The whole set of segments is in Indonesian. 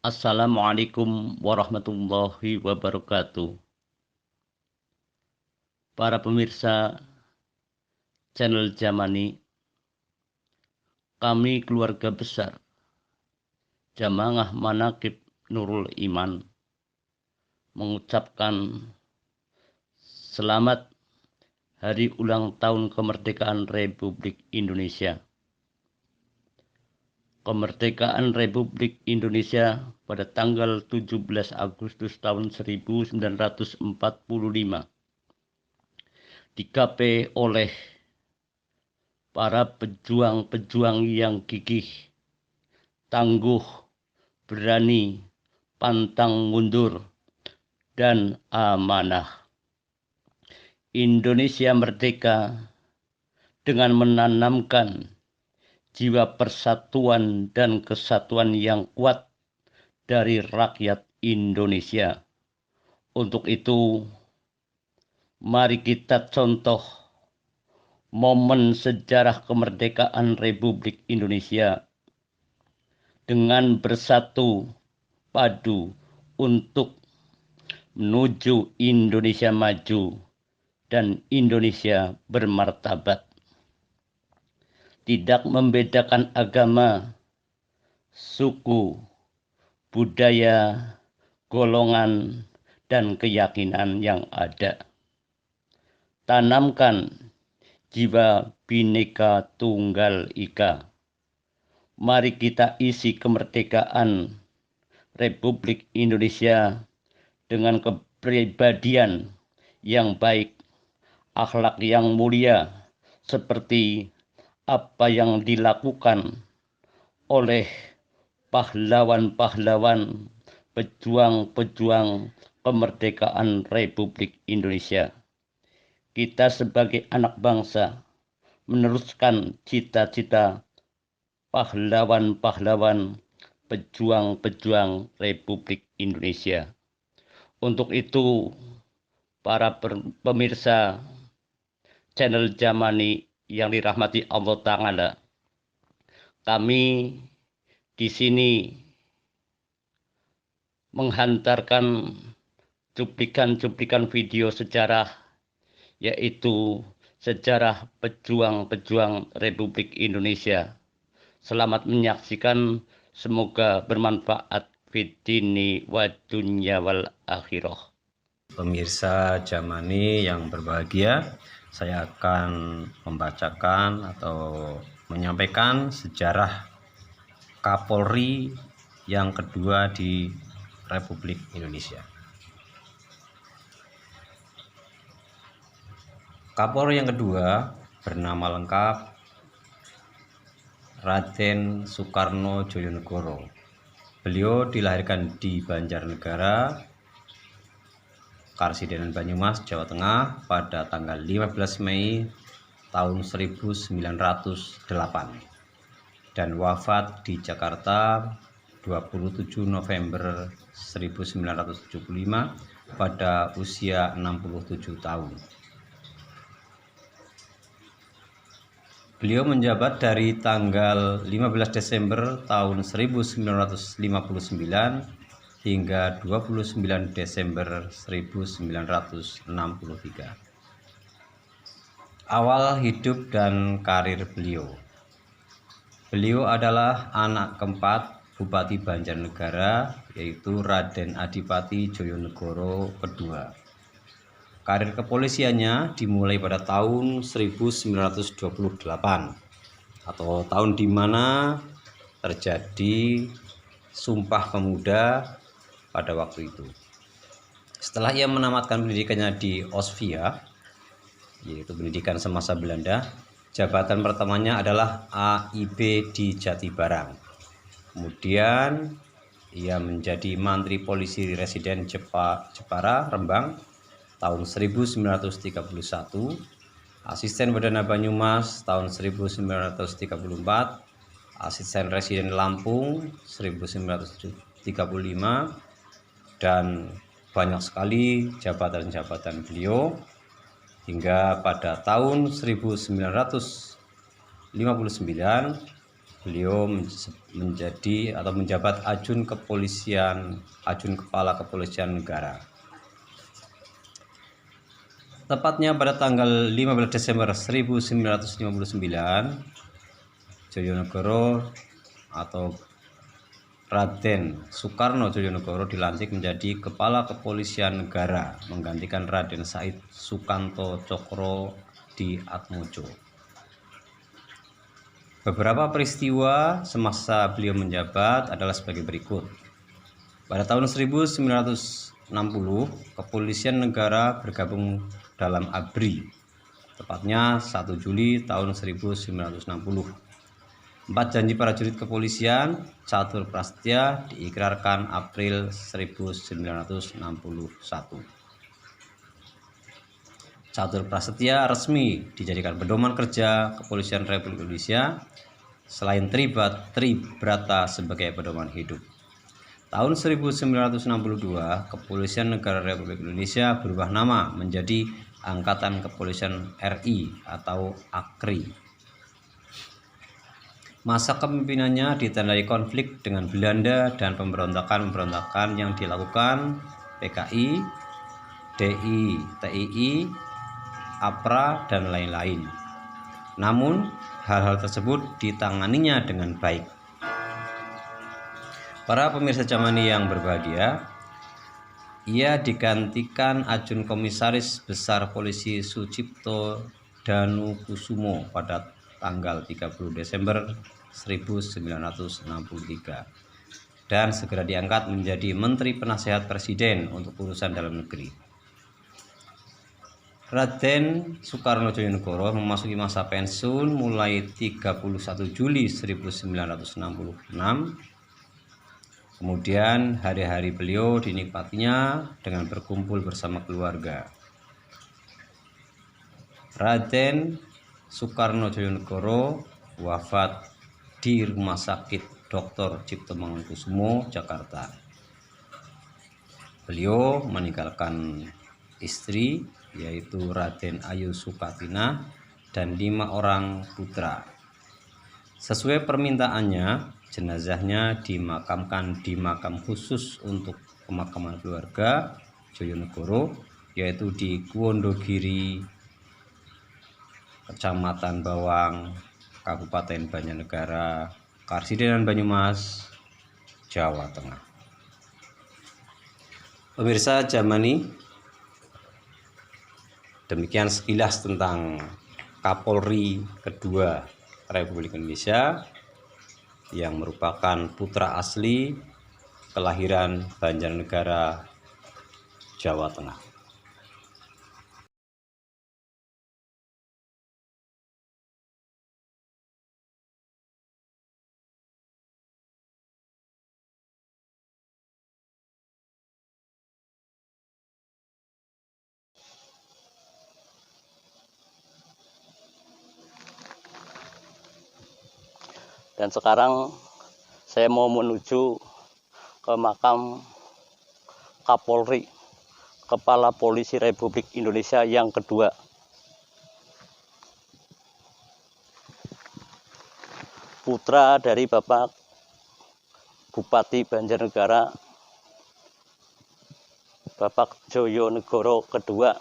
Assalamualaikum warahmatullahi wabarakatuh. Para pemirsa channel Jamani, kami keluarga besar Jamaah Manaqib Nurul Iman mengucapkan selamat Hari Ulang Tahun Kemerdekaan Republik Indonesia. Kemerdekaan Republik Indonesia pada tanggal 17 Agustus tahun 1945 digapai oleh para pejuang-pejuang yang gigih, tangguh, berani, pantang mundur, dan amanah. Indonesia merdeka dengan menanamkan jiwa persatuan dan kesatuan yang kuat dari rakyat Indonesia. Untuk itu, mari kita contoh momen sejarah kemerdekaan Republik Indonesia dengan bersatu padu untuk menuju Indonesia maju dan Indonesia bermartabat. Tidak membedakan agama, suku, budaya, golongan, dan keyakinan yang ada. Tanamkan jiwa Bhinneka Tunggal Ika. Mari kita isi kemerdekaan Republik Indonesia dengan kepribadian yang baik, akhlak yang mulia, seperti apa yang dilakukan oleh pahlawan-pahlawan pejuang-pejuang kemerdekaan Republik Indonesia. Kita sebagai anak bangsa meneruskan cita-cita pahlawan-pahlawan pejuang-pejuang Republik Indonesia. Untuk itu, para pemirsa channel Jamani yang dirahmati Allah Ta'ala, kami di sini menghantarkan cuplikan-cuplikan video sejarah, yaitu sejarah pejuang-pejuang Republik Indonesia. Selamat menyaksikan, semoga bermanfaat fid dini wa dunya wal akhirah. Pemirsa Jamani yang berbahagia, saya akan membacakan atau menyampaikan sejarah Kapolri yang kedua di Republik Indonesia. Kapolri yang kedua bernama lengkap Raden Soekarno Joyonegoro. Beliau dilahirkan di Banjarnegara, Karsidenan Banyumas, Jawa Tengah pada tanggal 15 Mei tahun 1908 dan wafat di Jakarta 27 November 1975 pada usia 67 tahun. Beliau menjabat dari tanggal 15 Desember tahun 1959 hingga 29 Desember 1963. Awal hidup dan karir beliau. Beliau adalah anak keempat Bupati Banjarnegara, yaitu Raden Adipati Joyonegoro II. Karir kepolisiannya dimulai pada tahun 1928 atau tahun di mana terjadi Sumpah Pemuda pada waktu itu. Setelah ia menamatkan pendidikannya di Osvia, yaitu pendidikan semasa Belanda, jabatan pertamanya adalah AIB di Jatibarang. Kemudian ia menjadi Mantri Polisi Residen Jepara, Rembang tahun 1931, Asisten Perdana Banyumas tahun 1934, Asisten Residen Lampung 1935, dan banyak sekali jabatan-jabatan beliau hingga pada tahun 1959 beliau menjadi atau menjabat Ajun Kepala Kepolisian Negara. Tepatnya pada tanggal 15 Desember 1959, Joyonegoro atau Raden Soekarno Joyonegoro dilantik menjadi Kepala Kepolisian Negara menggantikan Raden Said Sukanto Cokro di Atmojo. Beberapa peristiwa semasa beliau menjabat adalah sebagai berikut. Pada tahun 1960, Kepolisian Negara bergabung dalam ABRI, tepatnya 1 Juli tahun 1960. 4 janji prajurit kepolisian Catur Prasetya diikrarkan April 1961. Catur Prasetya resmi dijadikan pedoman kerja Kepolisian Republik Indonesia selain Tribrata sebagai pedoman hidup. Tahun 1962, Kepolisian Negara Republik Indonesia berubah nama menjadi Angkatan Kepolisian RI atau AKRI. Masa kepemimpinannya ditandai konflik dengan Belanda dan pemberontakan yang dilakukan PKI, DI, TII, APRA, dan lain-lain. Namun, hal-hal tersebut ditanganinya dengan baik. Para pemirsa Jamani yang berbahagia, ia digantikan Ajun Komisaris Besar Polisi Sucipto Danukusumo pada tanggal 30 Desember 1963 dan segera diangkat menjadi Menteri Penasehat Presiden untuk urusan dalam negeri. Raden Soekarno Joyonegoro memasuki masa pensiun mulai 31 Juli 1966. Kemudian hari-hari beliau dinikmatinya dengan berkumpul bersama keluarga. Raden Soekarno Joyonegoro wafat di Rumah Sakit Dr. Cipto Mangunkusumo, Jakarta. Beliau meninggalkan istri yaitu Raden Ayu Sukatina dan 5 orang putra. Sesuai permintaannya, jenazahnya dimakamkan di makam khusus untuk pemakaman keluarga Joyonegoro, yaitu di Kuwondogiri, Kecamatan Bawang, Kabupaten Banjarnegara, Karsidenan, Banyumas, Jawa Tengah. Pemirsa Jamani, demikian sekilas tentang Kapolri kedua Republik Indonesia yang merupakan putra asli kelahiran Banjarnegara, Jawa Tengah. Dan sekarang saya mau menuju ke makam Kapolri, Kepala Polisi Republik Indonesia yang kedua. Putra dari Bapak Bupati Banjarnegara, Bapak Joyonegoro kedua.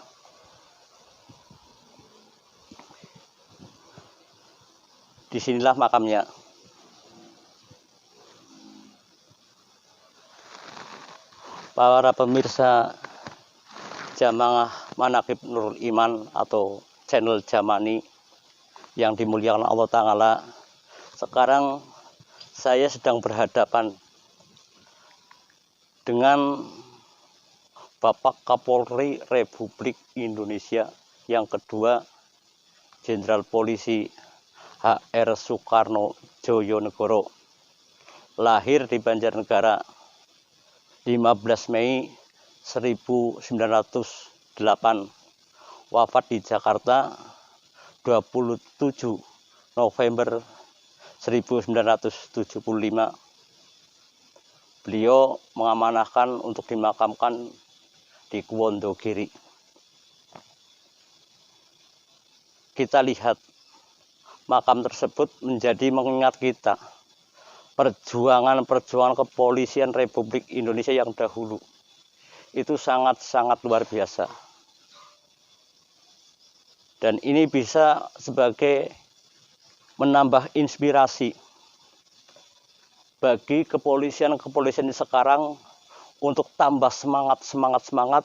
Disinilah makamnya. Para pemirsa Jamaah Manaqib Nurul Iman atau channel Jamani yang dimuliakan Allah Ta'ala, sekarang saya sedang berhadapan dengan Bapak Kapolri Republik Indonesia yang kedua, Jenderal Polisi HR Soekarno Joyonegoro, lahir di Banjarnegara 15 Mei 1908, wafat di Jakarta 27 November 1975. Beliau mengamanahkan untuk dimakamkan di Kuwondogiri. Kita lihat makam tersebut menjadi mengingat kita perjuangan kepolisian Republik Indonesia yang dahulu itu sangat-sangat luar biasa. Dan ini bisa sebagai menambah inspirasi bagi kepolisian sekarang untuk tambah semangat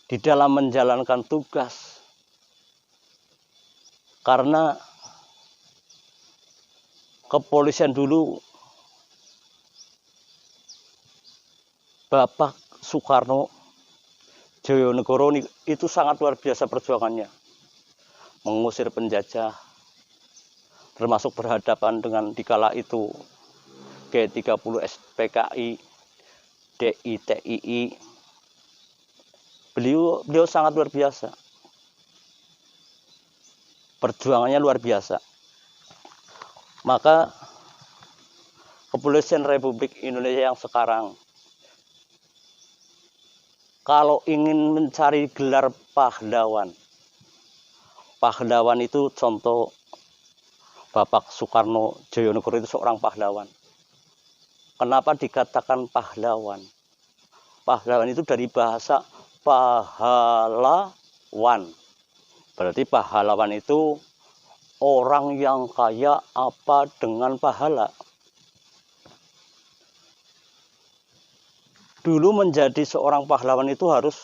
di dalam menjalankan tugas. Karena kepolisian dulu Bapak Soekarno Joyonegoro itu sangat luar biasa perjuangannya. Mengusir penjajah, termasuk berhadapan dengan dikala itu G30 SPKI, DITII. Beliau sangat luar biasa. Perjuangannya luar biasa. Maka kepolisian Republik Indonesia yang sekarang, kalau ingin mencari gelar pahlawan itu contoh Bapak Soekarno Joyonegoro itu seorang pahlawan. Kenapa dikatakan pahlawan? Pahlawan itu dari bahasa pahlawan. Berarti pahlawan itu orang yang kaya apa dengan pahala. Dulu menjadi seorang pahlawan itu harus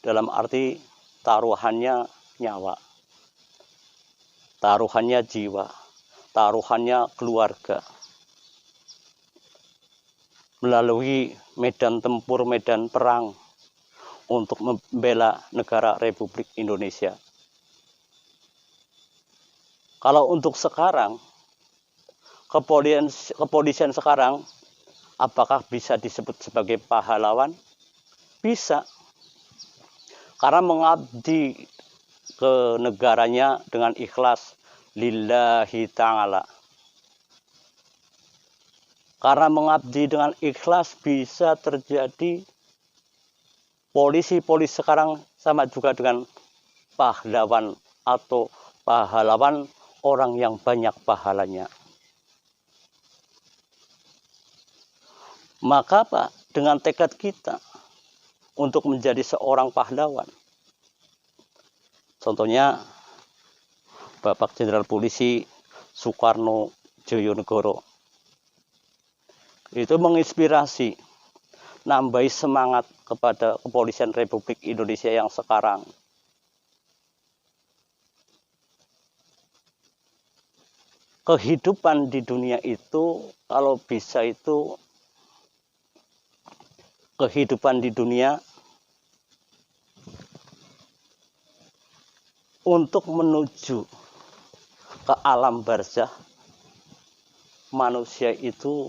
dalam arti taruhannya nyawa, taruhannya jiwa, taruhannya keluarga. Melalui medan tempur, medan perang untuk membela negara Republik Indonesia. Kalau untuk sekarang, kepolisian sekarang, apakah bisa disebut sebagai pahlawan? Bisa. Karena mengabdi ke negaranya dengan ikhlas lillahi ta'ala. Karena mengabdi dengan ikhlas bisa terjadi polisi sekarang sama juga dengan pahlawan atau pahlawan orang yang banyak pahalanya. Maka Pak, dengan tekad kita untuk menjadi seorang pahlawan. Contohnya Bapak Jenderal Polisi Soekarno Joyonegoro. Itu menginspirasi, nambahi semangat kepada kepolisian Republik Indonesia yang sekarang. Kehidupan di dunia itu, kalau bisa itu, kehidupan di dunia untuk menuju ke alam barzah, manusia itu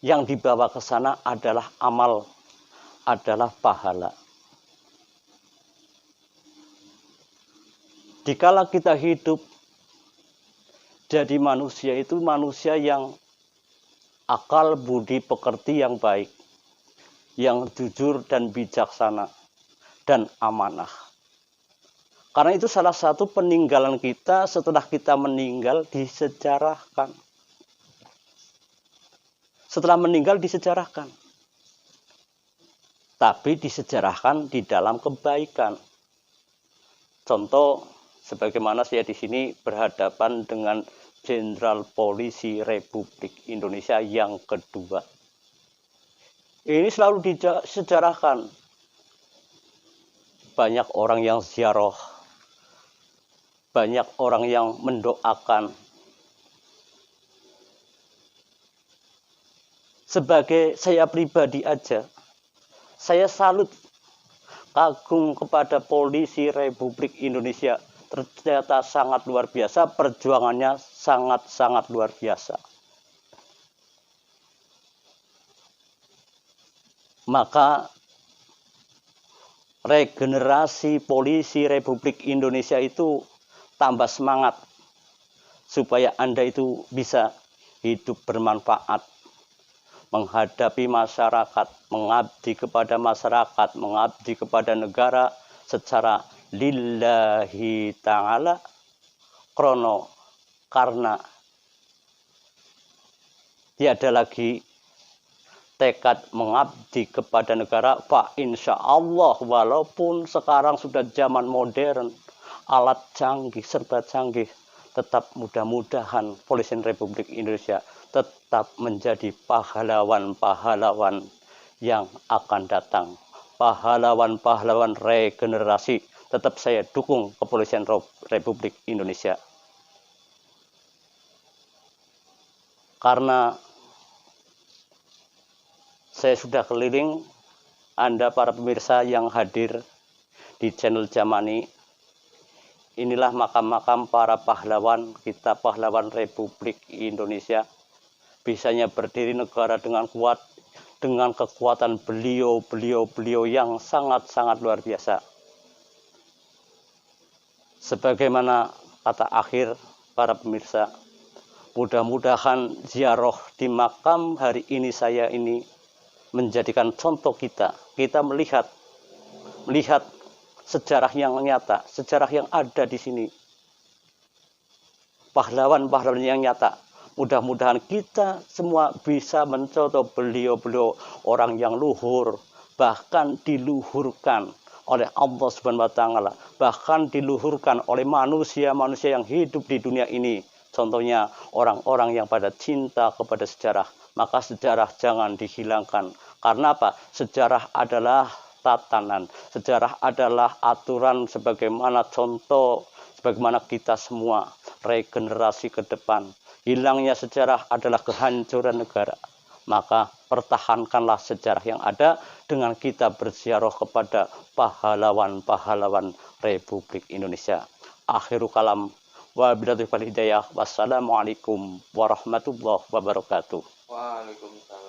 yang dibawa ke sana adalah amal, adalah pahala. Dikala kita hidup jadi manusia itu manusia yang akal budi pekerti yang baik, yang jujur dan bijaksana dan amanah. Karena itu salah satu peninggalan kita setelah kita meninggal disejarahkan. Setelah meninggal disejarahkan. Tapi disejarahkan di dalam kebaikan. Contoh, sebagaimana saya di sini berhadapan dengan Jenderal Polisi Republik Indonesia yang kedua. Ini selalu disejarahkan. Banyak orang yang ziarah, banyak orang yang mendoakan. Sebagai saya pribadi aja, saya salut, kagum kepada Polisi Republik Indonesia. Ternyata sangat luar biasa, perjuangannya sangat-sangat luar biasa. Maka regenerasi Polisi Republik Indonesia itu tambah semangat supaya Anda itu bisa hidup bermanfaat, menghadapi masyarakat, mengabdi kepada masyarakat, mengabdi kepada negara secara lillahi ta'ala, karena tiada lagi tekad mengabdi kepada negara, Pak, insya Allah walaupun sekarang sudah zaman modern, alat canggih, serba canggih, tetap mudah-mudahan Polisi Republik Indonesia tetap menjadi pahlawan-pahlawan yang akan datang. Pahlawan-pahlawan regenerasi tetap saya dukung Kepolisian Republik Indonesia. Karena saya sudah keliling, Anda para pemirsa yang hadir di channel Jamani, inilah makam-makam para pahlawan kita, pahlawan Republik Indonesia. Bisanya berdiri negara dengan kuat, dengan kekuatan beliau yang sangat-sangat luar biasa. Sebagaimana kata akhir para pemirsa, mudah-mudahan ziarah di makam hari ini saya ini menjadikan contoh kita melihat sejarah yang nyata, sejarah yang ada di sini. Pahlawan-pahlawan yang nyata. Mudah-mudahan kita semua bisa mencontoh beliau orang yang luhur, bahkan diluhurkan oleh Allah Subhanahu wa taala, bahkan diluhurkan oleh manusia-manusia yang hidup di dunia ini. Contohnya orang-orang yang pada cinta kepada sejarah, maka sejarah jangan dihilangkan. Karena apa? Sejarah adalah tatanan, sejarah adalah aturan sebagaimana contoh, sebagaimana kita semua regenerasi ke depan. Hilangnya sejarah adalah kehancuran negara. Maka pertahankanlah sejarah yang ada dengan kita berziarah kepada pahlawan-pahlawan Republik Indonesia. Akhiru kalam. Wabillahi taufiq wal hidayah. Wassalamualaikum warahmatullahi wabarakatuh. Waalaikumsalam.